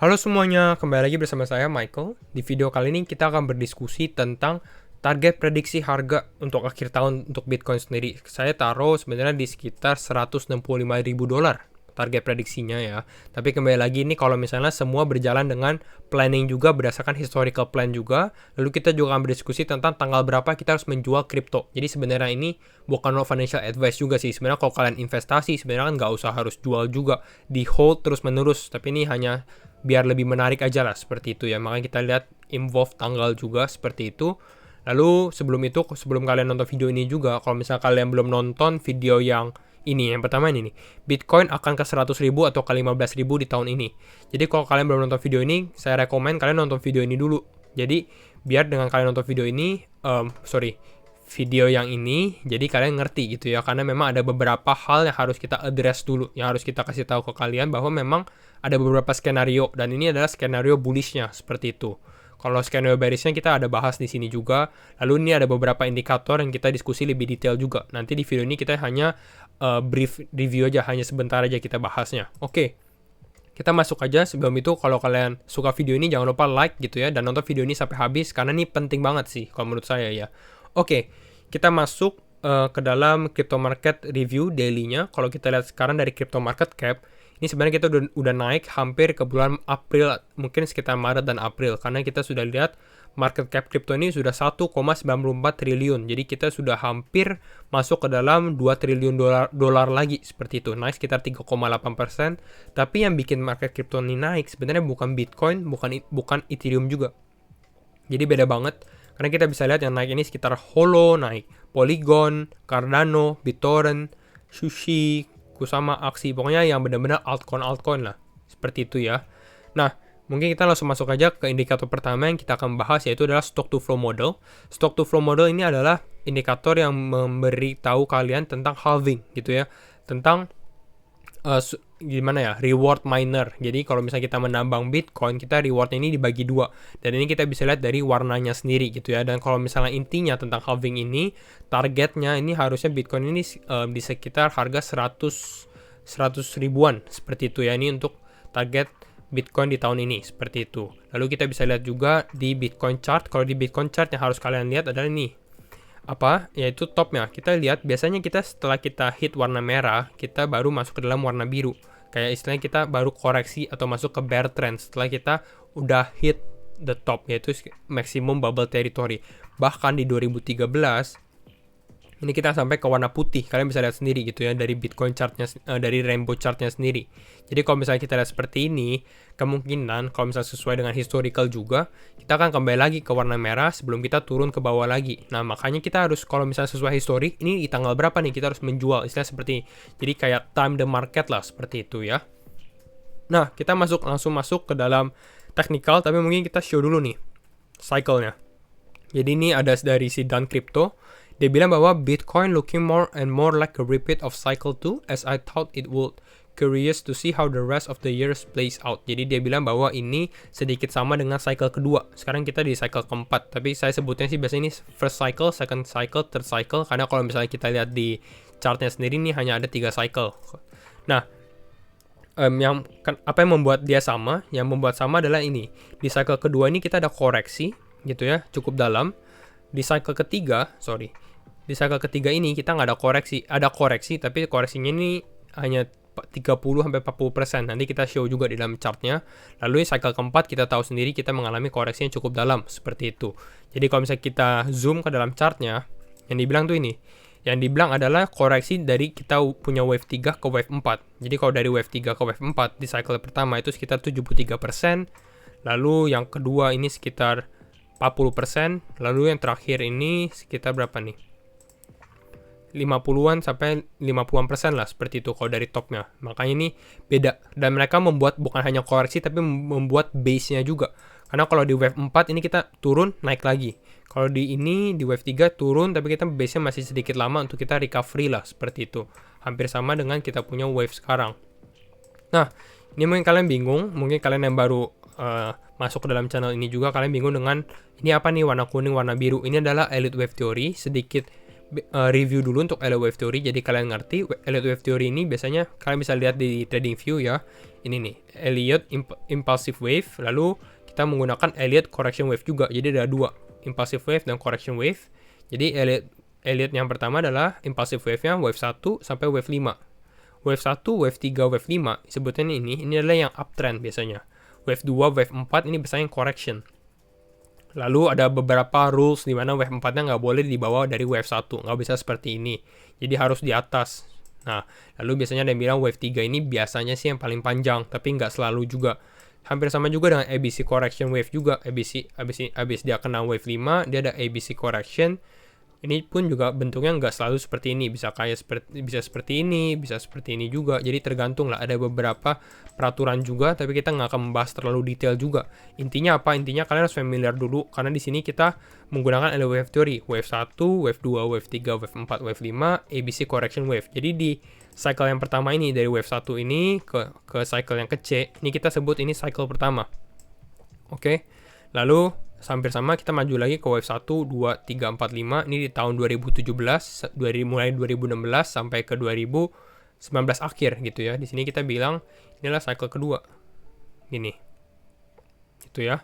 Halo semuanya, kembali lagi bersama saya Michael. Di video kali ini kita akan berdiskusi tentang target prediksi harga untuk akhir tahun untuk Bitcoin sendiri. Saya taruh sebenarnya di sekitar 165.000 dolar target prediksinya ya. Tapi kembali lagi ini kalau misalnya semua berjalan dengan planning juga berdasarkan historical plan juga. Lalu kita juga akan berdiskusi tentang tanggal berapa kita harus menjual kripto. Jadi sebenarnya ini bukan financial advice juga sih. Sebenarnya kalau kalian investasi sebenarnya kan nggak usah harus jual juga, di hold terus menerus. Tapi ini hanya biar lebih menarik aja lah seperti itu ya. Makanya kita lihat involve tanggal juga seperti itu. Lalu sebelum itu, sebelum kalian nonton video ini juga, kalau misalnya kalian belum nonton video yang ini, yang pertama ini nih, Bitcoin akan ke 100.000 atau ke 15.000 di tahun ini. Jadi kalau kalian belum nonton video ini, saya rekomen kalian nonton video ini dulu. Jadi biar dengan kalian nonton video ini, video yang ini, jadi kalian ngerti gitu ya. Karena memang ada beberapa hal yang harus kita address dulu, yang harus kita kasih tahu ke kalian bahwa memang ada beberapa skenario, dan ini adalah skenario bullishnya seperti itu. Kalau skenario bearishnya kita ada bahas di sini juga. Lalu ini ada beberapa indikator yang kita diskusi lebih detail juga. Nanti di video ini kita hanya brief review aja, hanya sebentar aja kita bahasnya. Oke, kita masuk aja. Sebelum itu, kalau kalian suka video ini jangan lupa like gitu ya, dan nonton video ini sampai habis karena ini penting banget sih kalau menurut saya ya. Oke, kita masuk ke dalam crypto market review daily-nya. Kalau kita lihat sekarang dari crypto market cap, ini sebenarnya kita udah naik hampir ke bulan April, mungkin sekitar Maret dan April, karena kita sudah lihat market cap crypto ini sudah 1,94 triliun. Jadi kita sudah hampir masuk ke dalam 2 triliun dolar lagi seperti itu. Naik sekitar 3,8%. Tapi yang bikin market crypto ini naik sebenarnya bukan Bitcoin, bukan Ethereum juga. Jadi beda banget. Karena kita bisa lihat yang naik ini sekitar Holo naik, Polygon, Cardano, BitTorrent, Sushi, Kusama, Aksi, pokoknya yang benar-benar altcoin lah, seperti itu ya. Nah, mungkin kita langsung masuk aja ke indikator pertama yang kita akan bahas, yaitu adalah stock to flow model. Stock to flow model ini adalah indikator yang memberitahu kalian tentang halving gitu ya, tentang gimana ya, reward miner. Jadi kalau misalnya kita menambang Bitcoin, kita rewardnya ini dibagi dua, dan ini kita bisa lihat dari warnanya sendiri gitu ya. Dan kalau misalnya intinya tentang halving ini, targetnya ini harusnya Bitcoin ini di sekitar harga 100 ribuan seperti itu ya. Ini untuk target Bitcoin di tahun ini seperti itu. Lalu kita bisa lihat juga di Bitcoin chart. Kalau di Bitcoin chart yang harus kalian lihat adalah ini, yaitu topnya. Kita lihat biasanya kita setelah kita hit warna merah, kita baru masuk ke dalam warna biru. Kayak istilahnya kita baru koreksi atau masuk ke bear trend setelah kita udah hit the top, yaitu maximum bubble territory. Bahkan di 2013 ini kita sampai ke warna putih. Kalian bisa lihat sendiri gitu ya dari Bitcoin chartnya, dari rainbow chartnya sendiri. Jadi kalau misalnya kita lihat seperti ini, kemungkinan kalau misalnya sesuai dengan historical juga, kita akan kembali lagi ke warna merah sebelum kita turun ke bawah lagi. Nah, makanya kita harus, kalau misalnya sesuai historik, ini di tanggal berapa nih kita harus menjual, istilah seperti, jadi kayak time the market lah, seperti itu ya. Nah, kita langsung masuk ke dalam technical, tapi mungkin kita show dulu nih cycle-nya. Jadi ini ada dari si Dan Crypto. Dia bilang bahwa Bitcoin looking more and more like a repeat of cycle 2 as I thought it would. Curious to see how the rest of the years plays out. Jadi dia bilang bahwa ini sedikit sama dengan cycle kedua. Sekarang kita di cycle keempat. Tapi saya sebutnya sih biasanya ini first cycle, second cycle, third cycle. Karena kalau misalnya kita lihat di chartnya sendiri ini hanya ada 3 cycle. Nah, apa yang membuat dia sama? Yang membuat sama adalah ini. Di cycle kedua ini kita ada koreksi gitu ya, cukup dalam. Di cycle ketiga ini kita nggak ada koreksi. Ada koreksi, tapi koreksinya ini hanya 30-40%. Nanti kita show juga di dalam chartnya. Lalu cycle keempat kita tahu sendiri kita mengalami koreksi yang cukup dalam, seperti itu. Jadi kalau misalnya kita zoom ke dalam chartnya, yang dibilang tuh ini. Yang dibilang adalah koreksi dari kita punya wave 3 ke wave 4. Jadi kalau dari wave 3 ke wave 4 di cycle pertama itu sekitar 73%. Lalu yang kedua ini sekitar 40%. Lalu yang terakhir ini sekitar berapa nih? 50-an sampai 50-an% lah, seperti itu kalau dari topnya. Makanya ini beda. Dan mereka membuat bukan hanya koreksi, tapi membuat base-nya juga. Karena kalau di wave 4 ini kita turun, naik lagi. Kalau di wave 3 turun, tapi kita base-nya masih sedikit lama untuk kita recovery lah, seperti itu. Hampir sama dengan kita punya wave sekarang. Nah, ini mungkin kalian bingung. Mungkin kalian yang baru masuk ke dalam channel ini juga, kalian bingung dengan ini apa nih warna kuning, warna biru. Ini adalah Elite Wave Theory. Sedikit review dulu untuk Elliott Wave Theory, jadi kalian ngerti. Elliott Wave Theory ini biasanya kalian bisa lihat di Trading View ya. Ini nih, Elliott Impulsive Wave, lalu kita menggunakan Elliott Correction Wave juga. Jadi ada dua, Impulsive Wave dan Correction Wave. Jadi Elliott yang pertama adalah Impulsive Wave-nya Wave 1 sampai Wave 5. Wave 1, Wave 3, Wave 5 sebutnya ini adalah yang uptrend biasanya. Wave 2, Wave 4 ini biasanya yang correction. Lalu ada beberapa rules di mana wave 4-nya nggak boleh dibawa dari wave 1, nggak bisa seperti ini. Jadi harus di atas. Nah, lalu biasanya ada yang bilang wave 3 ini biasanya sih yang paling panjang, tapi nggak selalu juga. Hampir sama juga dengan ABC correction wave juga. ABC dia kena wave 5, dia ada ABC correction. Ini pun juga bentuknya nggak selalu seperti ini, bisa seperti ini, bisa seperti ini juga. Jadi tergantung lah, ada beberapa peraturan juga, tapi kita nggak akan membahas terlalu detail juga. Intinya apa? Intinya kalian harus familiar dulu, karena di sini kita menggunakan Elliott Wave Theory, wave 1, wave 2, wave 3, wave 4, wave 5, ABC correction wave. Jadi di cycle yang pertama ini, dari wave 1 ini ke cycle yang ke C, ini kita sebut ini cycle pertama. Oke, lalu hampir sama kita maju lagi ke wave 1, 2, 3, 4, 5. Ini di tahun 2017, mulai 2016 sampai ke 2019 akhir gitu ya. Di sini kita bilang inilah cycle kedua. Gini. Gitu ya.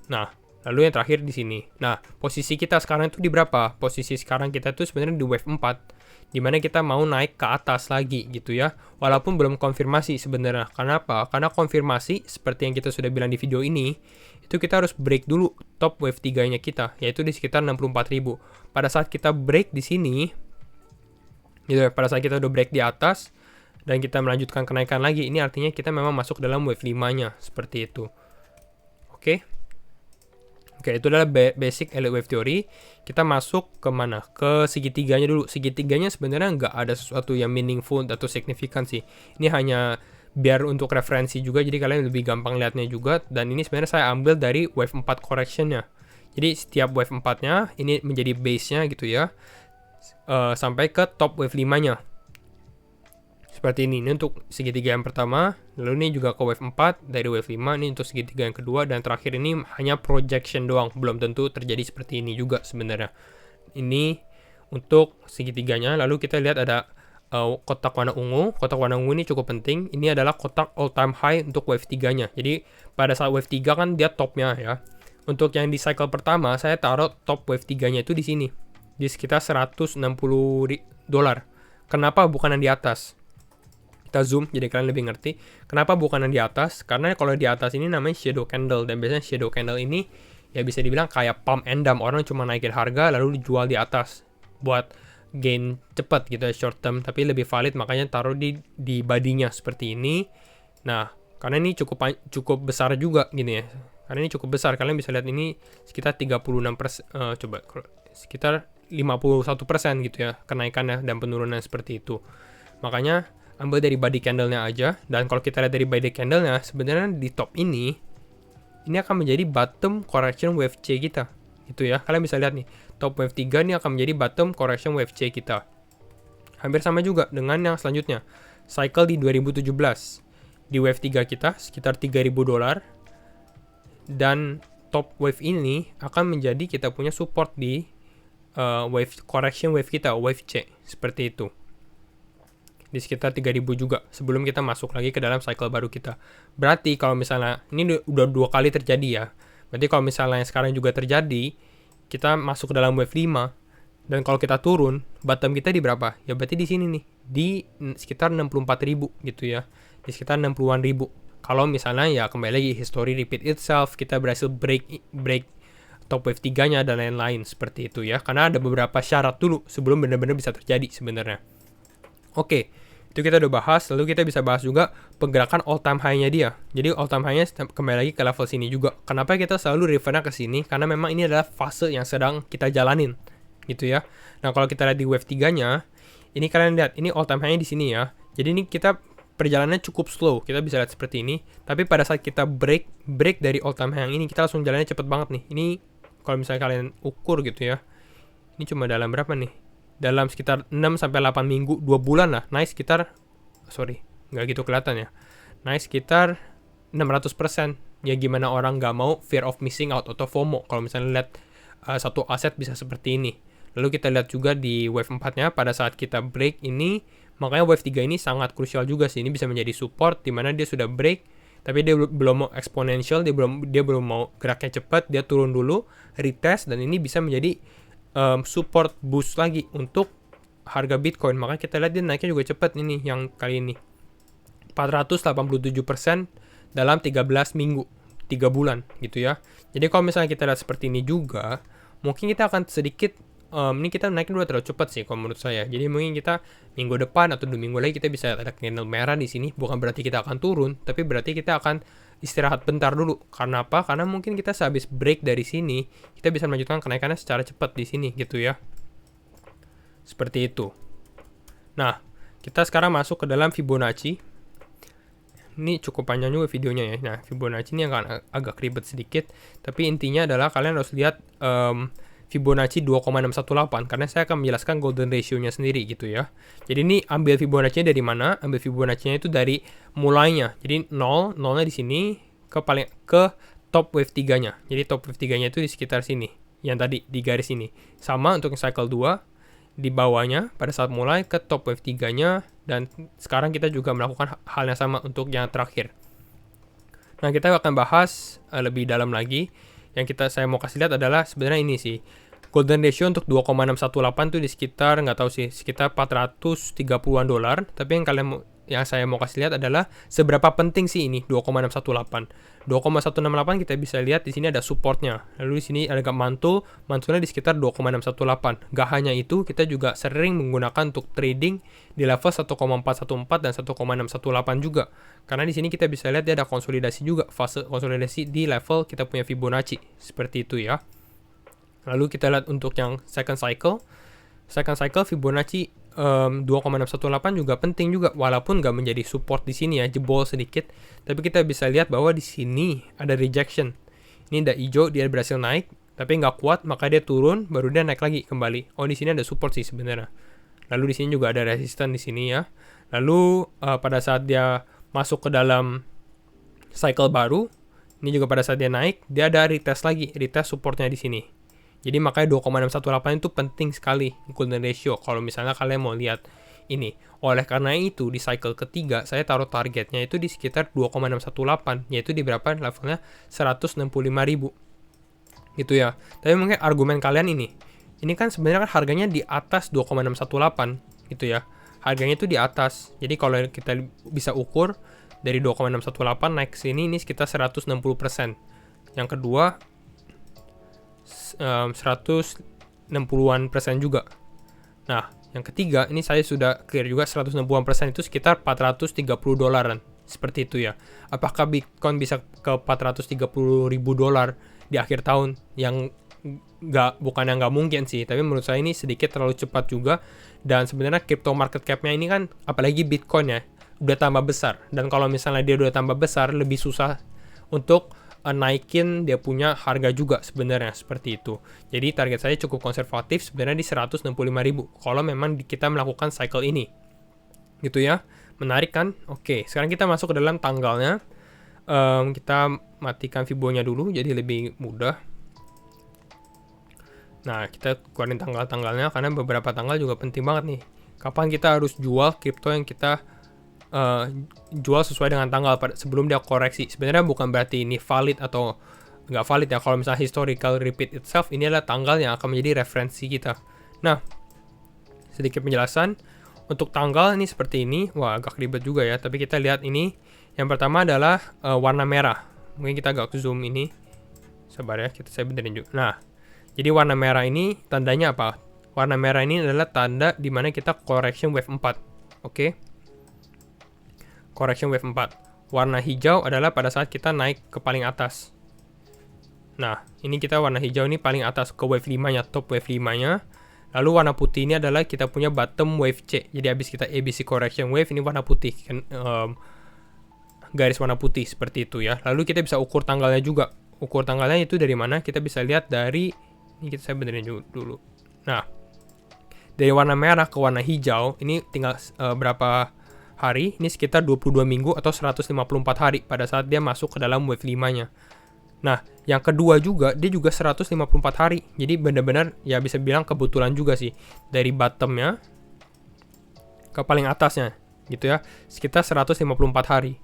Nah, lalu yang terakhir di sini. Nah, posisi kita sekarang itu di berapa? Posisi sekarang kita itu sebenarnya di wave 4. Dimana kita mau naik ke atas lagi gitu ya, walaupun belum konfirmasi sebenarnya. Kenapa? Karena konfirmasi seperti yang kita sudah bilang di video ini, itu kita harus break dulu top wave 3-nya kita, yaitu di sekitar 64.000. Pada saat kita break di sini, gitu ya, pada saat kita udah break di atas dan kita melanjutkan kenaikan lagi, ini artinya kita memang masuk dalam wave 5-nya, seperti itu. Oke, itu adalah basic Elliott Wave Theory. Kita masuk ke mana? Ke segitiganya dulu. Segitiganya sebenarnya nggak ada sesuatu yang meaningful atau signifikan sih. Ini hanya biar untuk referensi juga, jadi kalian lebih gampang lihatnya juga. Dan ini sebenarnya saya ambil dari wave 4 correction-nya. Jadi setiap wave 4-nya ini menjadi base-nya gitu ya, sampai ke top wave 5-nya. Seperti ini untuk segitiga yang pertama, lalu ini juga ke wave 4 dari wave 5, ini untuk segitiga yang kedua, dan terakhir ini hanya projection doang, belum tentu terjadi seperti ini juga sebenarnya. Ini untuk segitiganya. Lalu kita lihat ada kotak warna ungu. Kotak warna ungu ini cukup penting. Ini adalah kotak all time high untuk wave 3-nya. Jadi pada saat wave 3 kan dia topnya ya. Untuk yang di cycle pertama, saya taruh top wave 3-nya itu di sini, di sekitar $160. Kenapa bukan yang di atas? Kita zoom jadi kalian lebih ngerti. Kenapa bukan yang di atas? Karena kalau di atas ini namanya shadow candle, dan biasanya shadow candle ini ya bisa dibilang kayak pump and dump. Orang cuma naikin harga lalu dijual di atas buat gain cepat gitu ya, short term, tapi lebih valid, makanya taruh di badinya seperti ini. Nah, karena ini cukup besar juga gini ya. Karena ini cukup besar, kalian bisa lihat ini sekitar 36%, coba sekitar 51% gitu ya kenaikannya dan penurunan seperti itu. Makanya ambil dari body candle-nya aja. Dan kalau kita lihat dari body candle-nya, sebenarnya di top ini akan menjadi bottom correction wave C kita. Gitu ya. Kalian bisa lihat nih, top wave 3 ini akan menjadi bottom correction wave C kita. Hampir sama juga dengan yang selanjutnya. Cycle di 2017. Di wave 3 kita sekitar $3.000. Dan top wave ini akan menjadi kita punya support di wave correction wave kita, wave C. Seperti itu. Di sekitar 3.000 juga sebelum kita masuk lagi ke dalam cycle baru kita. Berarti kalau misalnya ini udah 2 kali terjadi ya. Berarti kalau misalnya yang sekarang juga terjadi, kita masuk ke dalam wave 5 dan kalau kita turun, bottom kita di berapa? Ya berarti di sini nih, di sekitar 64.000 gitu ya. Di sekitar 60-an ribu. Kalau misalnya ya kembali lagi history repeat itself, kita berhasil break top wave 3-nya dan lain-lain seperti itu ya. Karena ada beberapa syarat dulu sebelum benar-benar bisa terjadi sebenarnya. Oke, itu kita udah bahas. Lalu kita bisa bahas juga pergerakan all time high-nya dia. Jadi all time high-nya kembali lagi ke level sini juga. Kenapa kita selalu refernya ke sini? Karena memang ini adalah fase yang sedang kita jalanin, gitu ya. Nah, kalau kita lihat di wave 3-nya, ini kalian lihat, ini all time high-nya di sini ya. Jadi ini kita perjalanannya cukup slow. Kita bisa lihat seperti ini. Tapi pada saat kita break dari all time high yang ini, kita langsung jalannya cepet banget nih. Ini kalau misalnya kalian ukur gitu ya. Ini cuma dalam berapa nih? Dalam sekitar 6-8 minggu, 2 bulan lah, naik sekitar, nggak gitu kelihatan ya, naik sekitar 600%. Ya gimana orang nggak mau fear of missing out atau FOMO kalau misalnya lihat satu aset bisa seperti ini. Lalu kita lihat juga di wave 4-nya pada saat kita break ini, makanya wave 3 ini sangat krusial juga sih. Ini bisa menjadi support di mana dia sudah break tapi dia belum mau exponential, dia belum mau geraknya cepat, dia turun dulu, retest, dan ini bisa menjadi support boost lagi untuk harga Bitcoin. Makanya kita lihat dia naiknya juga cepat ini yang kali ini. 487% dalam 13 minggu, 3 bulan gitu ya. Jadi kalau misalnya kita lihat seperti ini juga, mungkin kita akan sedikit ini kita naikin udah terlalu cepat sih kalau menurut saya. Jadi mungkin kita minggu depan atau 2 minggu lagi kita bisa ada candle merah di sini. Bukan berarti kita akan turun, tapi berarti kita akan istirahat bentar dulu. Karena apa? Karena mungkin kita sehabis break dari sini, kita bisa melanjutkan kenaikannya secara cepat di sini gitu ya. Seperti itu. Nah, kita sekarang masuk ke dalam Fibonacci. Ini cukup panjang juga videonya ya. Nah, Fibonacci ini akan agak ribet sedikit, tapi intinya adalah kalian harus lihat Fibonacci 2,618 karena saya akan menjelaskan golden ratio-nya sendiri gitu ya. Jadi ini ambil Fibonacci-nya dari mana? Ambil Fibonacci-nya itu dari mulainya. Jadi 0-nya di sini ke top wave 3-nya. Jadi top wave 3-nya itu di sekitar sini. Yang tadi di garis ini. Sama untuk cycle 2 di bawahnya pada saat mulai ke top wave 3-nya, dan sekarang kita juga melakukan hal yang sama untuk yang terakhir. Nah, kita akan bahas lebih dalam lagi. Yang saya mau kasih lihat adalah sebenarnya ini sih. Golden ratio untuk 2,618 tuh di sekitar, nggak tahu sih, sekitar 430-an dolar. Tapi yang saya mau kasih lihat adalah seberapa penting sih ini 2,618. 2,168 kita bisa lihat di sini ada supportnya. Lalu di sini ada mantulnya di sekitar 2,618. Gak hanya itu, kita juga sering menggunakan untuk trading di level 1,414 dan 1,618 juga. Karena di sini kita bisa lihat dia ada konsolidasi juga, fase konsolidasi di level kita punya Fibonacci. Seperti itu ya. Lalu kita lihat untuk yang second cycle. Second cycle Fibonacci 2,618 juga penting juga, walaupun nggak menjadi support di sini ya, jebol sedikit, tapi kita bisa lihat bahwa di sini ada rejection. Ini ada hijau, dia berhasil naik, tapi nggak kuat, maka dia turun, baru dia naik lagi kembali. Oh, di sini ada support sih sebenarnya. Lalu di sini juga ada resistance di sini ya. Lalu pada saat dia masuk ke dalam cycle baru, ini juga pada saat dia naik, dia ada retest lagi, retest supportnya di sini. Jadi makanya 2,618 itu penting sekali golden ratio kalau misalnya kalian mau lihat ini. Oleh karena itu di cycle ketiga saya taruh targetnya itu di sekitar 2,618, yaitu di berapa levelnya 165.000 gitu ya. Tapi mungkin argumen kalian ini kan sebenarnya kan harganya di atas 2,618 gitu ya. Harganya itu di atas. Jadi kalau kita bisa ukur dari 2,618 naik ke sini ini sekitar 160%. Yang kedua 160-an persen juga. Nah, yang ketiga ini saya sudah clear juga 160-an persen itu sekitar 430 dolaran. Seperti itu ya. Apakah Bitcoin bisa ke 430.000 dolar di akhir tahun? Yang bukan yang nggak mungkin sih, tapi menurut saya ini sedikit terlalu cepat juga. Dan sebenarnya crypto market cap-nya ini kan, apalagi Bitcoin ya, udah tambah besar. Dan kalau misalnya dia udah tambah besar, lebih susah untuk naikin dia punya harga juga sebenarnya, seperti itu. Jadi target saya cukup konservatif sebenarnya di 165.000 kalau memang kita melakukan cycle ini. Gitu ya. Menarik kan? Oke, sekarang kita masuk ke dalam tanggalnya. Kita matikan Fibonya dulu jadi lebih mudah. Nah, kita keluarin tanggal-tanggalnya karena beberapa tanggal juga penting banget nih. Kapan kita harus jual kripto yang kita jual sesuai dengan tanggal sebelum dia koreksi. Sebenarnya bukan berarti ini valid atau nggak valid ya. Kalau misalnya historical repeat itself, ini adalah tanggal yang akan menjadi referensi kita. Nah, sedikit penjelasan untuk tanggal ini seperti ini. Wah, agak ribet juga ya, tapi kita lihat ini. Yang pertama adalah warna merah. Mungkin kita agak zoom ini. Sabar ya, saya benerin juga. Nah, jadi warna merah ini tandanya apa? Warna merah ini adalah tanda dimana kita correction wave 4. Oke. Correction wave 4. Warna hijau adalah pada saat kita naik ke paling atas. Nah, ini kita warna hijau ini paling atas ke wave 5-nya, top wave 5-nya. Lalu warna putih ini adalah kita punya bottom wave C. Jadi habis kita ABC correction wave, ini warna putih. Garis warna putih seperti itu ya. Lalu kita bisa ukur tanggalnya juga. Ukur tanggalnya itu dari mana? Kita bisa lihat dari, ini saya benerin dulu. Nah, dari warna merah ke warna hijau, ini tinggal berapa hari, ini sekitar 22 minggu atau 154 hari pada saat dia masuk ke dalam wave 5-nya. Nah, yang kedua juga, dia juga 154 hari. Jadi benar-benar ya bisa bilang kebetulan juga sih. Dari bottomnya ke paling atasnya gitu ya, sekitar 154 hari.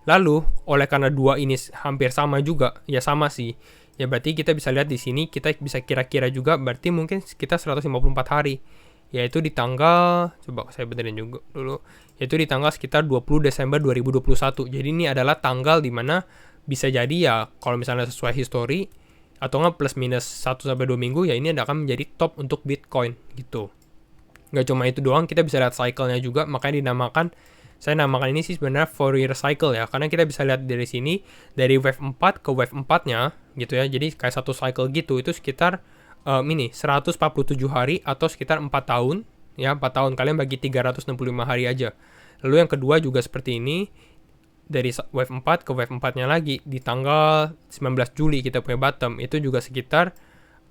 Lalu, oleh karena dua ini hampir sama juga, ya sama sih. Ya berarti kita bisa lihat di sini, kita bisa kira-kira juga berarti mungkin sekitar 154 hari. Yaitu di tanggal, coba saya benerin juga dulu, yaitu di tanggal sekitar 20 Desember 2021. Jadi ini adalah tanggal dimana bisa jadi ya kalau misalnya sesuai history atau nggak plus minus 1-2 minggu ya ini akan menjadi top untuk Bitcoin gitu. Nggak cuma itu doang, kita bisa lihat cycle-nya juga, makanya saya namakan ini sih sebenarnya Fourier cycle ya, karena kita bisa lihat dari sini dari wave 4 ke wave 4-nya gitu ya. Jadi kayak satu cycle gitu itu sekitar ini 147 hari atau sekitar 4 tahun ya. 4 tahun kalian bagi 365 hari aja. Lalu yang kedua juga seperti ini, dari wave 4 ke wave 4-nya lagi di tanggal 19 Juli kita punya bottom, itu juga sekitar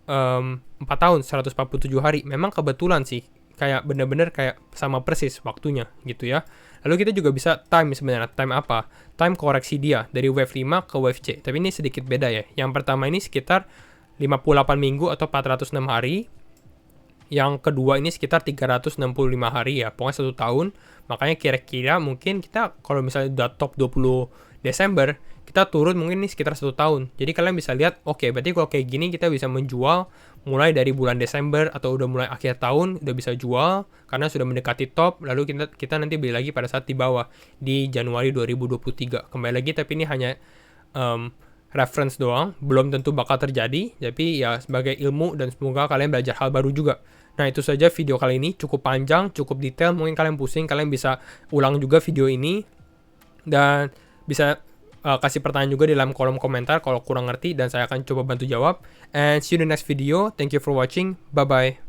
4 tahun 147 hari. Memang kebetulan sih, kayak bener-bener kayak sama persis waktunya gitu ya. Lalu kita juga bisa time sebenarnya. Time apa? Time koreksi dia dari wave 5 ke wave C. Tapi ini sedikit beda ya. Yang pertama ini sekitar 58 minggu atau 406 hari. Yang kedua ini sekitar 365 hari ya, pokoknya 1 tahun. Makanya kira-kira mungkin kita kalau misalnya udah top 20 Desember, kita turun mungkin ini sekitar 1 tahun. Jadi kalian bisa lihat, oke, berarti kalau kayak gini kita bisa menjual mulai dari bulan Desember atau udah mulai akhir tahun, udah bisa jual karena sudah mendekati top, lalu kita nanti beli lagi pada saat di bawah di Januari 2023. Kembali lagi, tapi ini hanya reference doang, belum tentu bakal terjadi, tapi ya sebagai ilmu dan semoga kalian belajar hal baru juga. Nah itu saja video kali ini, cukup panjang, cukup detail, mungkin kalian pusing, kalian bisa ulang juga video ini, dan bisa kasih pertanyaan juga di dalam kolom komentar kalau kurang ngerti, dan saya akan coba bantu jawab. And see you in the next video, thank you for watching, bye bye.